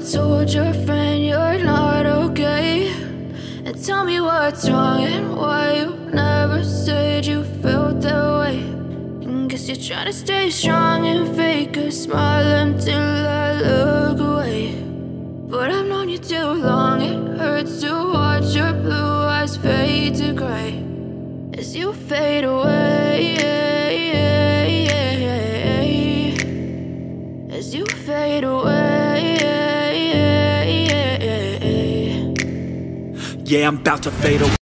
told your friend you're not okay? And tell me what's wrong and why you never said you felt that way. And guess you're trying to stay strong and fake a smile until I look away. But I've known you too long, it hurts to watch your blue eyes fade to gray as you fade away, as you fade away. Yeah, I'm about to fade away.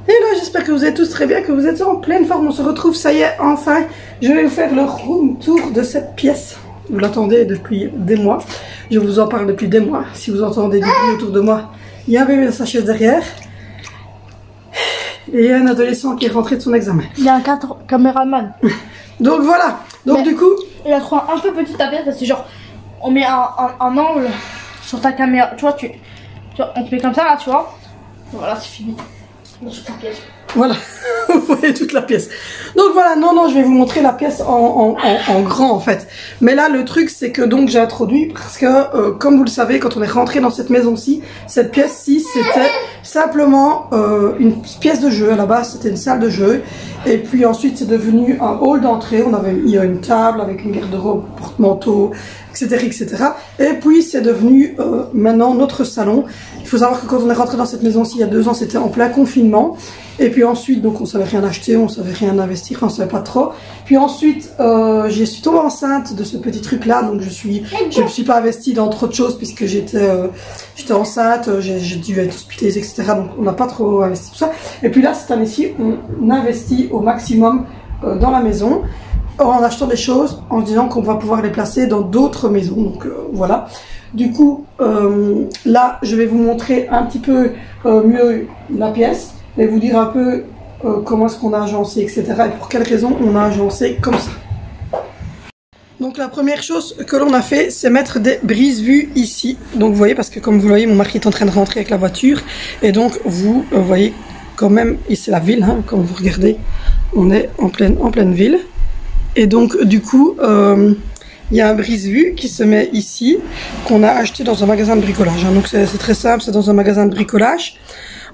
Hello, j'espère que vous êtes tous très bien, que vous êtes en pleine forme. On se retrouve, ça y est, enfin. Je vais vous faire le room tour de cette pièce. Vous l'attendez depuis des mois. Je vous en parle depuis des mois. Si vous entendez du bruit autour de moi, il y a un bébé dans sa chaise derrière. Et il y a un adolescent qui est rentré de son examen. Il y a un caméraman. Donc voilà. Donc mais du coup... il a trouvé un peu petit ta pièce parce que genre, on met un angle sur ta caméra. Tu vois, on te met comme ça là, tu vois. Voilà, c'est fini. Sur ta pièce. Voilà, vous voyez toute la pièce. Donc voilà, non, je vais vous montrer la pièce en grand en fait. Mais là, le truc, c'est que donc j'ai introduit, parce que comme vous le savez, quand on est rentré dans cette maison-ci, cette pièce-ci, c'était simplement une pièce de jeu. À la base, c'était une salle de jeu. Et puis ensuite, c'est devenu un hall d'entrée. Il y a une table avec une garde-robe, porte-manteau, etc., etc. Et puis, c'est devenu maintenant notre salon. Il faut savoir que quand on est rentré dans cette maison-ci il y a 2 ans, c'était en plein confinement. Et puis ensuite, donc on savait rien acheter, on savait rien investir, on savait pas trop. Puis ensuite, je suis tombée enceinte de ce petit truc-là, donc je me suis pas investie dans trop de choses puisque j'étais enceinte, j'ai dû être hospitalisée, etc. Donc on n'a pas trop investi tout ça. Et puis là, cette année-ci, on investit au maximum dans la maison en achetant des choses, en se disant qu'on va pouvoir les placer dans d'autres maisons. Donc voilà. Du coup, là, je vais vous montrer un petit peu mieux la pièce. Et vous dire un peu comment est-ce qu'on a agencé, etc. Et pour quelles raisons on a agencé comme ça. Donc la première chose que l'on a fait, c'est mettre des brise-vues ici. Donc vous voyez, parce que comme vous le voyez, mon mari est en train de rentrer avec la voiture. Et donc vous voyez quand même, ici c'est la ville, hein, comme vous regardez, on est en pleine ville. Et donc du coup, il y a un brise-vue qui se met ici, qu'on a acheté dans un magasin de bricolage. Hein. Donc c'est très simple, c'est dans un magasin de bricolage.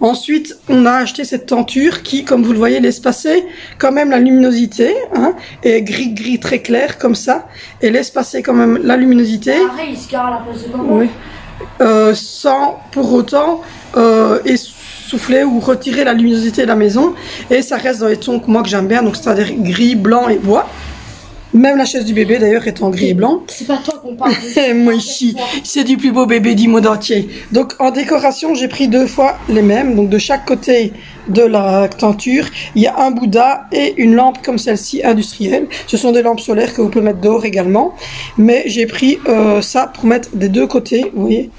Ensuite, on a acheté cette tenture qui, comme vous le voyez, laisse passer quand même la luminosité, hein, et gris très clair comme ça, et laisse passer quand même la luminosité. Pareil, il se carre à la place de comment. Oui. Sans pour autant essouffler ou retirer la luminosité de la maison, et ça reste dans les tons que moi que j'aime bien, donc c'est-à-dire gris, blanc et bois. Même la chaise du bébé d'ailleurs est en gris et blanc. C'est pas toi qu'on parle. Moi ici, c'est du plus beau bébé du monde entier. Donc en décoration, j'ai pris 2 fois les mêmes. Donc de chaque côté de la tenture, il y a un Bouddha et une lampe comme celle-ci industrielle. Ce sont des lampes solaires que vous pouvez mettre dehors également. Mais j'ai pris ça pour mettre des 2 côtés, vous voyez,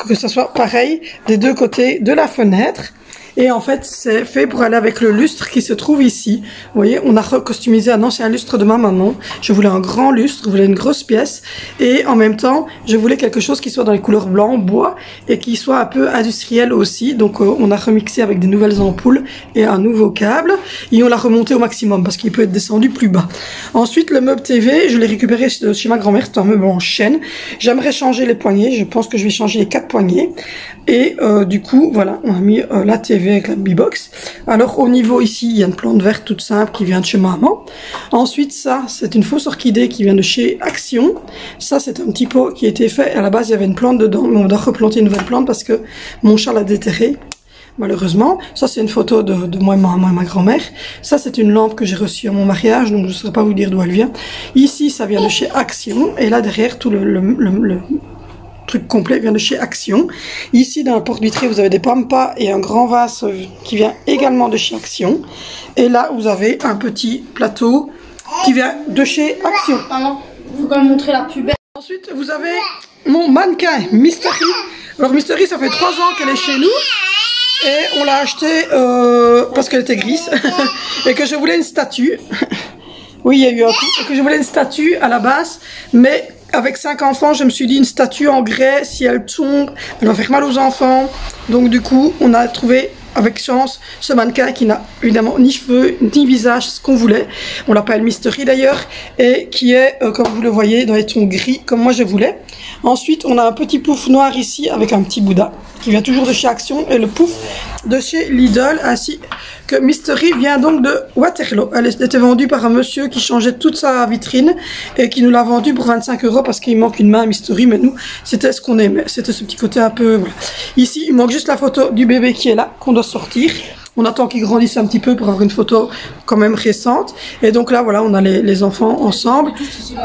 que ça soit pareil, des 2 côtés de la fenêtre. Et en fait, c'est fait pour aller avec le lustre qui se trouve ici. Vous voyez, on a recustomisé un ancien lustre de ma maman. Je voulais un grand lustre, je voulais une grosse pièce. Et en même temps, je voulais quelque chose qui soit dans les couleurs blanc, bois, et qui soit un peu industriel aussi. Donc, on a remixé avec des nouvelles ampoules et un nouveau câble. Et on l'a remonté au maximum parce qu'il peut être descendu plus bas. Ensuite, le meuble TV, je l'ai récupéré chez ma grand-mère. C'est un meuble en chêne. J'aimerais changer les poignées. Je pense que je vais changer les 4 poignées. Et du coup, voilà, on a mis la TV avec la B-Box. Alors au niveau ici, il y a une plante verte toute simple qui vient de chez maman. Ensuite, ça, c'est une fausse orchidée qui vient de chez Action. Ça, c'est un petit pot qui a été fait. À la base, il y avait une plante dedans, mais on doit replanter une nouvelle plante parce que mon chat l'a déterrée. Malheureusement, ça c'est une photo de moi et ma grand-mère. Ça c'est une lampe que j'ai reçue à mon mariage, donc je ne saurais pas vous dire d'où elle vient. Ici, ça vient de chez Action. Et là derrière, tout le truc complet vient de chez Action. Ici dans la porte vitrée vous avez des pampas et un grand vase qui vient également de chez Action. Et là vous avez un petit plateau qui vient de chez Action. Maman, faut quand même montrer la plus belle. Ensuite vous avez mon mannequin Mystery. Alors Mystery, ça fait 3 ans qu'elle est chez nous et on l'a achetée parce qu'elle était grise et que je voulais une statue. Oui, il y a eu un coup, que je voulais une statue à la base, mais avec 5 enfants, je me suis dit une statue en grès, si elle tombe, elle va faire mal aux enfants. Donc du coup, on a trouvé avec chance ce mannequin qui n'a évidemment ni cheveux ni visage, ce qu'on voulait. On l'appelle Mystery d'ailleurs, et qui est, comme vous le voyez, dans les tons gris comme moi je voulais. Ensuite, on a un petit pouf noir ici avec un petit Bouddha qui vient toujours de chez Action, et le pouf de chez Lidl, ainsi que Mystery vient donc de Waterloo. Elle était vendue par un monsieur qui changeait toute sa vitrine et qui nous l'a vendue pour 25 € parce qu'il manque une main à Mystery, mais nous c'était ce qu'on aimait, c'était ce petit côté un peu, voilà. Ici il manque juste la photo du bébé qui est là, qu'on doit sortir. On attend qu'ils grandissent un petit peu pour avoir une photo quand même récente. Et donc là, voilà, on a les enfants ensemble,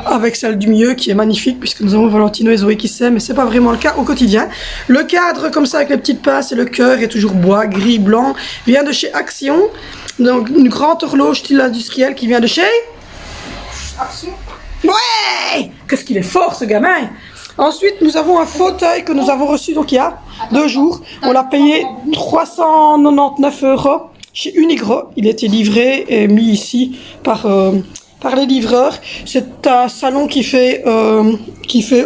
avec celle du milieu qui est magnifique, puisque nous avons Valentino et Zoé qui s'aiment, mais c'est pas vraiment le cas au quotidien. Le cadre, comme ça, avec les petites pinces et le cœur, est toujours bois, gris, blanc, vient de chez Action. Donc une grande horloge style industriel qui vient de chez Action. Ouais! Qu'est-ce qu'il est fort, ce gamin! Ensuite, nous avons un fauteuil que nous avons reçu donc il y a 2 jours. On l'a payé 399 € chez Unigro. Il a été livré et mis ici par les livreurs. C'est un salon qui fait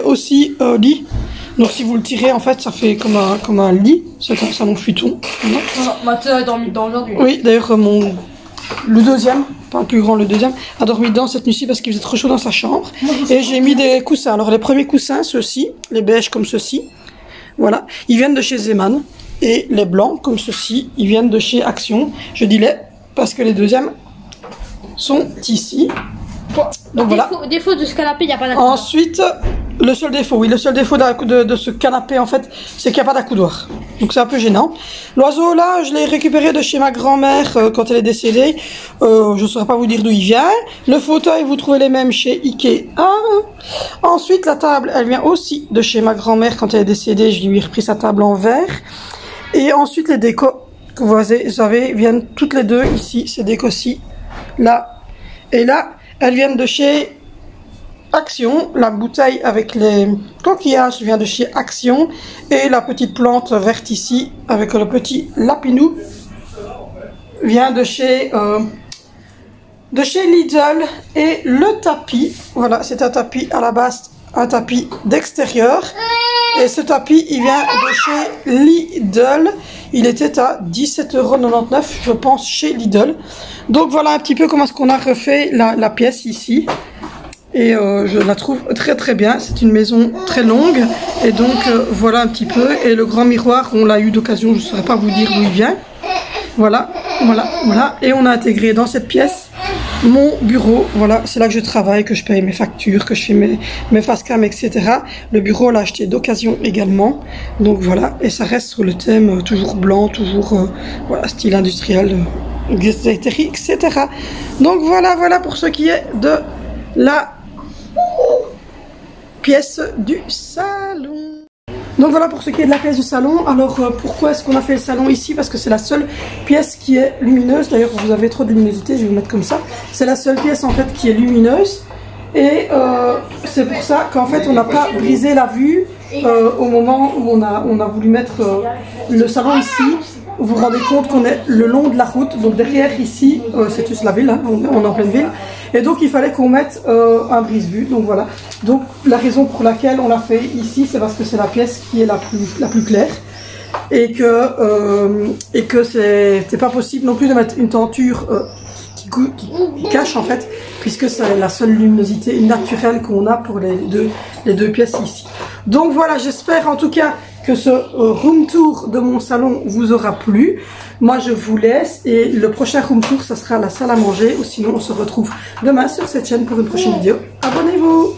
aussi lit. Donc si vous le tirez, en fait, ça fait comme un lit. C'est un salon futon. Mathieu a dormi dedans aujourd'hui. Oui, d'ailleurs, le deuxième, pas le plus grand, le deuxième, a dormi dedans cette nuit-ci parce qu'il faisait trop chaud dans sa chambre. Et j'ai mis des coussins. Alors les premiers coussins, ceux-ci, les beiges comme ceci, voilà, ils viennent de chez Zeman. Et les blancs comme ceci, ils viennent de chez Action. Je dis les parce que les deuxièmes sont ici. Donc voilà. Défaut de ce canapé, il n'y a pas d'accord. Ensuite, le seul défaut de ce canapé en fait, c'est qu'il n'y a pas d'accoudoir. Donc c'est un peu gênant. L'oiseau là, je l'ai récupéré de chez ma grand-mère quand elle est décédée. Je ne saurais pas vous dire d'où il vient. Le fauteuil, vous trouvez les mêmes chez Ikea. Ensuite, la table, elle vient aussi de chez ma grand-mère quand elle est décédée. Je lui ai repris sa table en verre. Et ensuite, les décos que vous avez viennent toutes les deux ici. Ces décos-ci, là et là. Elles viennent de chez Action. La bouteille avec les coquillages vient de chez Action. Et la petite plante verte ici avec le petit lapinou vient de chez Lidl. Et le tapis, voilà, c'est un tapis à la base, un tapis d'extérieur. Et ce tapis, il vient de chez Lidl. Il était à 17,99 €, je pense, chez Lidl. Donc voilà un petit peu comment est-ce qu'on a refait la pièce ici. Et je la trouve très très bien. C'est une maison très longue. Et donc voilà un petit peu. Et le grand miroir, on l'a eu d'occasion, je ne saurais pas vous dire d'où il vient. Voilà, voilà, voilà. Et on a intégré dans cette pièce mon bureau. Voilà, c'est là que je travaille, que je paye mes factures, que je fais mes facecam, etc. Le bureau, on l'a acheté d'occasion également. Donc voilà, et ça reste sur le thème toujours blanc, toujours voilà, style industriel, etc. Donc voilà, voilà pour ce qui est de la pièce du salon. Donc voilà pour ce qui est de la pièce du salon. Alors pourquoi est-ce qu'on a fait le salon ici? Parce que c'est la seule pièce qui est lumineuse. D'ailleurs vous avez trop de luminosité, je vais vous mettre comme ça. C'est la seule pièce en fait qui est lumineuse. Et c'est pour ça qu'en fait on n'a pas brisé la vue au moment où on a voulu mettre le salon ici. Vous vous rendez compte qu'on est le long de la route. Donc derrière ici, c'est juste la ville, hein, on est en pleine ville. Et donc il fallait qu'on mette un brise-vue. Donc voilà. Donc la raison pour laquelle on l'a fait ici, c'est parce que c'est la pièce qui est la plus claire. Et que c'était pas possible non plus de mettre une tenture qui cache en fait, puisque c'est la seule luminosité naturelle qu'on a pour les deux pièces ici. Donc voilà, j'espère en tout cas que ce room tour de mon salon vous aura plu. Moi je vous laisse et le prochain room tour ça sera la salle à manger, ou sinon on se retrouve demain sur cette chaîne pour une prochaine vidéo. Abonnez-vous!